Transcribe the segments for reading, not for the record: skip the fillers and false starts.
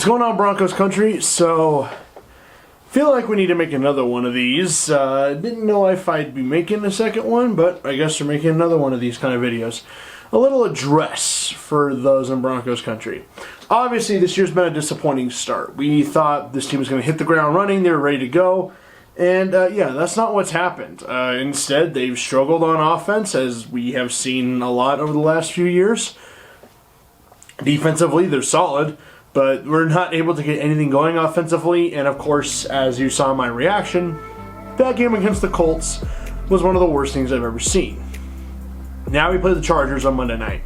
What's going on, Broncos Country? So, feel like we need to make another one of these. Didn't know if I'd be making a second one, but I guess we're making another one of these kind of videos. A little address for those in Broncos Country. Obviously, this year's been a disappointing start. We thought this team was going to hit the ground running, they were ready to go, and yeah, that's not what's happened. Instead, they've struggled on offense, as we have seen a lot over the last few years. Defensively, they're solid, but we're not able to get anything going offensively, and of course, as you saw in my reaction, that game against the Colts was one of the worst things I've ever seen. Now we play the Chargers on Monday night.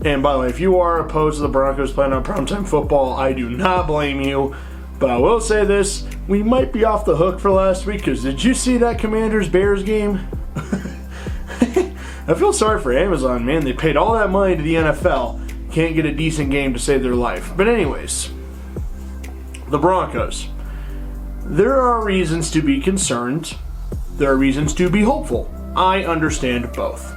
And by the way, if you are opposed to the Broncos playing on primetime football, I do not blame you, but I will say this, we might be off the hook for last week, because did you see that Commanders-Bears game? I feel sorry for Amazon, man. They paid all that money to the NFL. Can't get a decent game to save their life. But anyways, the Broncos. There are reasons to be concerned. There are reasons to be hopeful. I understand both.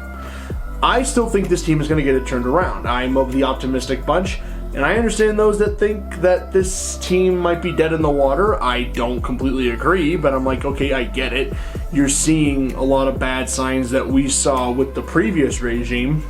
I still think this team is going to get it turned around. I'm of the optimistic bunch, and I understand those that think that this team might be dead in the water. I don't completely agree, but I'm like, okay, I get it. You're seeing a lot of bad signs that we saw with the previous regime.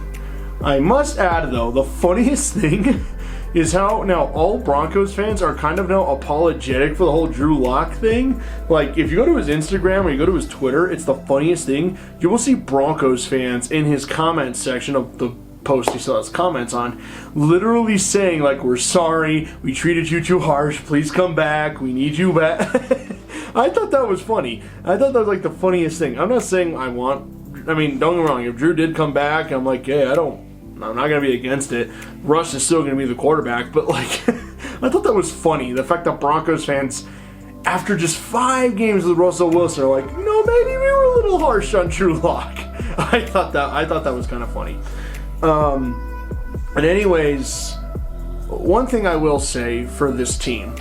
I must add, though, the funniest thing is how now all Broncos fans are kind of now apologetic for the whole Drew Lock thing. Like, if you go to his Instagram or you go to his Twitter, it's the funniest thing. You will see Broncos fans in his comments section of the post he still has comments on, literally saying, like, we're sorry, we treated you too harsh, please come back, we need you back. I thought that was funny. I thought that was, like, the funniest thing. I'm not saying don't get me wrong, if Drew did come back, I'm like, hey, I'm not going to be against it. Russ is still going to be the quarterback, but, like, I thought that was funny. The fact that Broncos fans, after just 5 games with Russell Wilson, are like, maybe we were a little harsh on Drew Lock. I thought that was kind of funny. And anyways, one thing I will say for this team,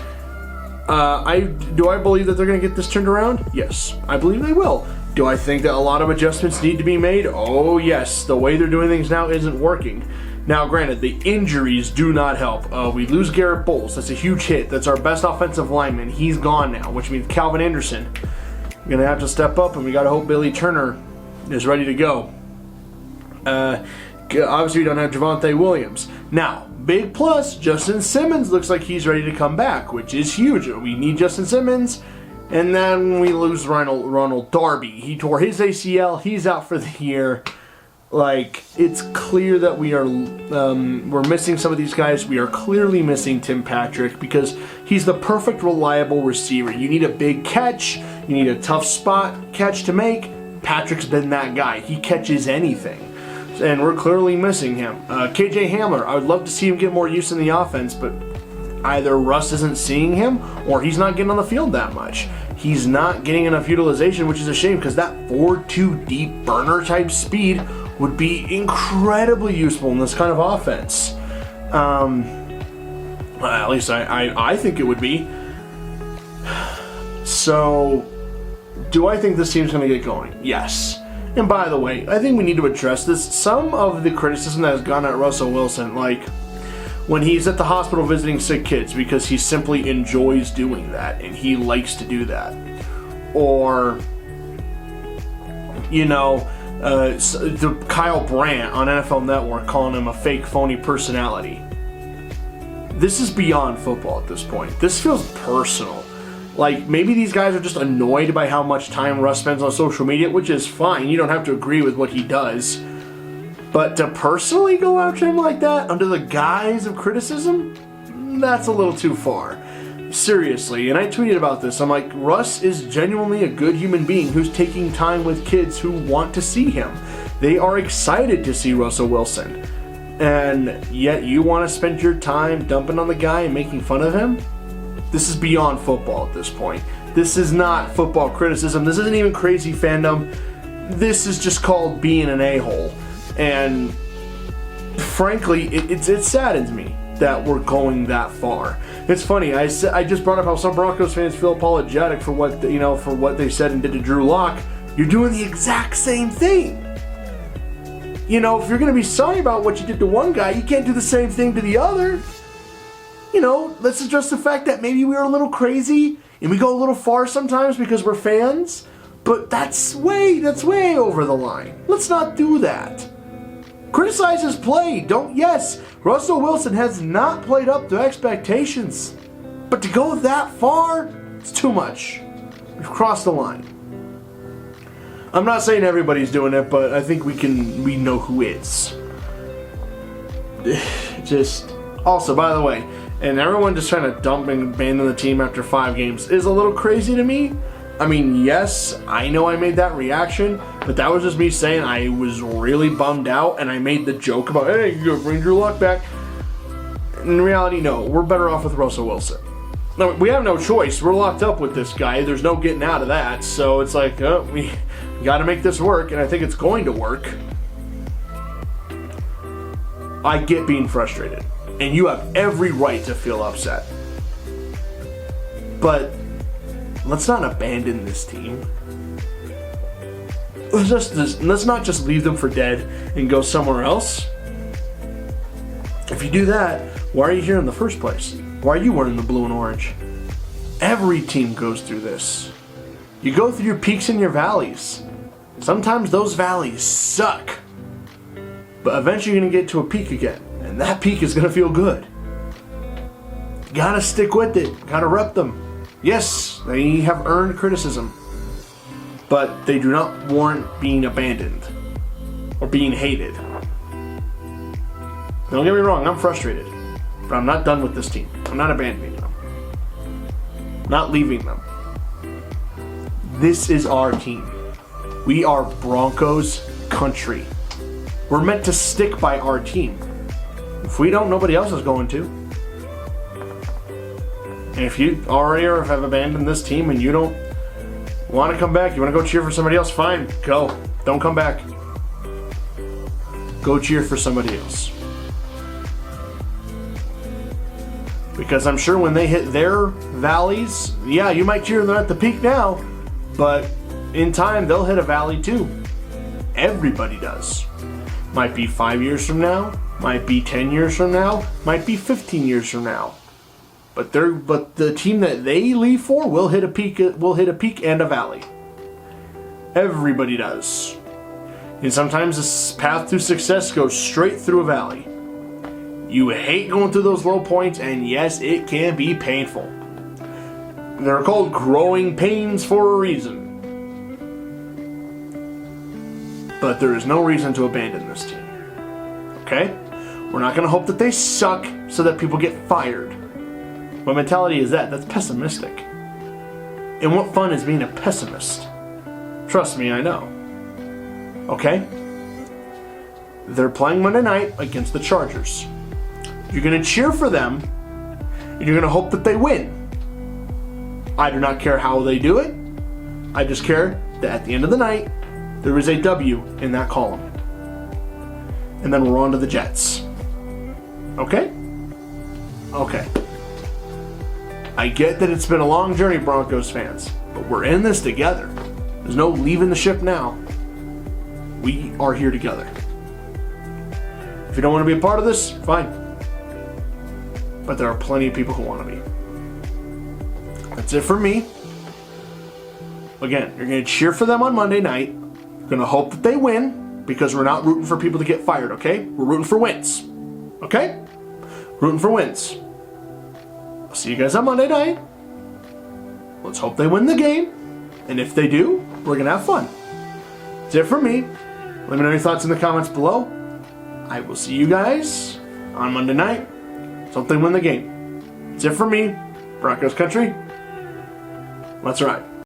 do I believe that they're going to get this turned around? Yes, I believe they will. Do I think that a lot of adjustments need to be made? Oh yes, the way they're doing things now isn't working. Now granted, the injuries do not help. We lose Garrett Bowles, that's a huge hit. That's our best offensive lineman. He's gone now, which means Calvin Anderson is going to have to step up, and we got to hope Billy Turner is ready to go. Obviously we don't have Javonte Williams. Now, big plus, Justin Simmons looks like he's ready to come back, which is huge. We need Justin Simmons. And then we lose Ronald Darby. He tore his ACL. He's out for the year. Like, it's clear that we're missing some of these guys. We are clearly missing Tim Patrick because he's the perfect reliable receiver. You need a big catch. You need a tough spot catch to make. Patrick's been that guy. He catches anything. And we're clearly missing him. KJ Hamler, I would love to see him get more use in the offense, but either Russ isn't seeing him or he's not getting on the field that much. He's not getting enough utilization, which is a shame because that 4-2 deep burner type speed would be incredibly useful in this kind of offense. At least I think it would be. So, do I think this team's going to get going? Yes. And by the way, I think we need to address this. Some of the criticism that has gone at Russell Wilson, like when he's at the hospital visiting sick kids, because he simply enjoys doing that and he likes to do that. Or, the Kyle Brandt on NFL Network calling him a fake, phony personality. This is beyond football at this point. This feels personal. Like, maybe these guys are just annoyed by how much time Russ spends on social media, which is fine. You don't have to agree with what he does. But to personally go after him like that under the guise of criticism, that's a little too far. Seriously, and I tweeted about this. I'm like, Russ is genuinely a good human being who's taking time with kids who want to see him. They are excited to see Russell Wilson. And yet you want to spend your time dumping on the guy and making fun of him? This is beyond football at this point. This is not football criticism. This isn't even crazy fandom. This is just called being an a-hole. And frankly, it saddens me that we're going that far. It's funny. I just brought up how some Broncos fans feel apologetic for what they said and did to Drew Lock. You're doing the exact same thing. If you're going to be sorry about what you did to one guy, you can't do the same thing to the other. let's address the fact that maybe we were a little crazy and we go a little far sometimes because we're fans. But that's way over the line. Let's not do that. Criticize his play. Yes, Russell Wilson has not played up to expectations. But to go that far, it's too much. We've crossed the line. I'm not saying everybody's doing it, but I think we know who is. Also, by the way, and everyone just trying to dump and abandon the team after 5 games is a little crazy to me. I mean, yes, I know I made that reaction, but that was just me saying I was really bummed out, and I made the joke about, hey, you gotta bring Drew Luck back. In reality, no, we're better off with Russell Wilson. No, we have no choice. We're locked up with this guy. There's no getting out of that. So it's like, we got to make this work, and I think it's going to work. I get being frustrated, and you have every right to feel upset. But let's not abandon this team. Let's not just leave them for dead and go somewhere else. If you do that, why are you here in the first place? Why are you wearing the blue and orange? Every team goes through this. You go through your peaks and your valleys. Sometimes those valleys suck. But eventually you're going to get to a peak again. And that peak is going to feel good. You gotta stick with it. Gotta rep them. Yes, they have earned criticism. But they do not warrant being abandoned. Or being hated. Don't get me wrong, I'm frustrated. But I'm not done with this team. I'm not abandoning them. I'm not leaving them. This is our team. We are Broncos Country. We're meant to stick by our team. If we don't, nobody else is going to. And if you already have abandoned this team and you don't want to come back, you want to go cheer for somebody else, fine, go. Don't come back. Go cheer for somebody else. Because I'm sure when they hit their valleys, yeah, you might cheer them at the peak now, but in time they'll hit a valley too. Everybody does. Might be 5 years from now, might be 10 years from now, might be 15 years from now. But the team that they leave for will hit a peak and a valley. Everybody does. And sometimes this path to success goes straight through a valley. You hate going through those low points, and yes, it can be painful. They're called growing pains for a reason. But there is no reason to abandon this team. Okay? We're not going to hope that they suck so that people get fired. What mentality is that? That's pessimistic. And what fun is being a pessimist? Trust me, I know. Okay? They're playing Monday night against the Chargers. You're going to cheer for them, and you're going to hope that they win. I do not care how they do it. I just care that at the end of the night, there is a W in that column. And then we're on to the Jets. Okay? Okay. I get that it's been a long journey, Broncos fans, but we're in this together. There's no leaving the ship now. We are here together. If you don't want to be a part of this, fine. But there are plenty of people who want to be. That's it for me. Again, you're going to cheer for them on Monday night. You're going to hope that they win because we're not rooting for people to get fired, okay? We're rooting for wins. Okay? Rooting for wins. I'll see you guys on Monday night. Let's hope they win the game. And if they do, we're going to have fun. That's it for me. Let me know your thoughts in the comments below. I will see you guys on Monday night. Let's hope they win the game. That's it for me. Broncos Country. Let's ride.